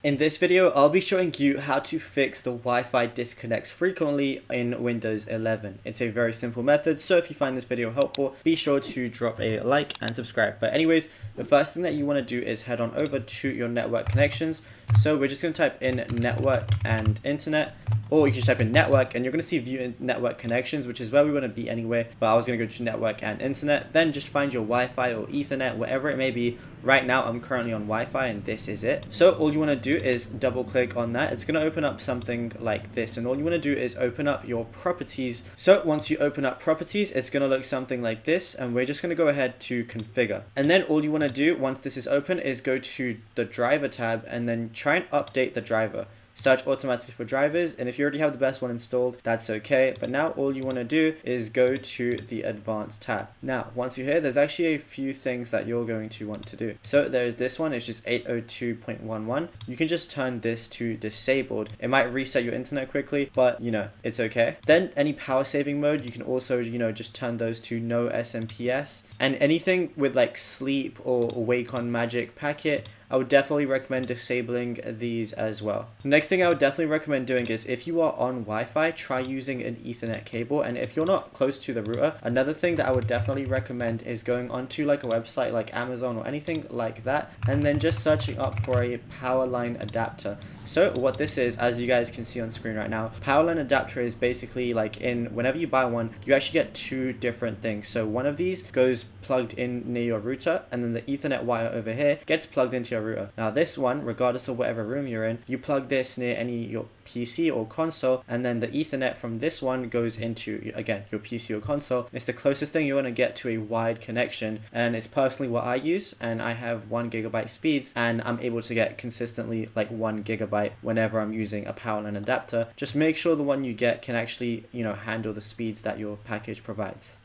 In this video, I'll be showing you how to fix the Wi-Fi disconnects frequently in Windows 11. It's a very simple method, so if you find this video helpful, be sure to drop a like and subscribe. But anyways, the first thing that you want to do is head on over to your network connections. So we're just going to type in network and internet, or you can just type in network and you're going to see view network connections, which is where we want to be anyway. But I was going to go to network and internet, then just find your Wi-Fi or Ethernet, whatever it may be. Right now I'm currently on Wi-Fi and this is it. So all you want to do is double click on that. It's going to open up something like this, and all you want to do is open up your properties. So once you open up properties, it's going to look something like this, and we're just going to go ahead to configure. And then all you want to do once this is open is go to the driver tab and then try and update the driver. Search automatically for drivers, and if you already have the best one installed, that's okay. But now all you want to do is go to the advanced tab. Now once you're here, there's actually a few things that you're going to want to do. So there's this one, it's just 802.11. You can just turn this to disabled. It might reset your internet quickly, but it's okay. Then any power saving mode, you can also just turn those to no SMPS. And anything with like sleep or wake on magic packet, I would definitely recommend disabling these as well. Next thing I would definitely recommend doing is, if you are on Wi-Fi, try using an Ethernet cable. And if you're not close to the router, another thing that I would definitely recommend is going onto like a website like Amazon or anything like that, and then just searching up for a power line adapter. So what this is, as you guys can see on screen right now, power line adapter is basically like, whenever you buy one, you actually get two different things. So one of these goes plugged in near your router, and then the Ethernet wire over here gets plugged into your router. Now this one, regardless of whatever room you're in, you plug this near your PC or console, and then the Ethernet from this one goes into, again, your PC or console. It's the closest thing you're going to get to a wide connection, and it's personally what I use, and I have 1 GB speeds, and I'm able to get consistently like 1 GB whenever I'm using a power line adapter. Just make sure the one you get can actually handle the speeds that your package provides.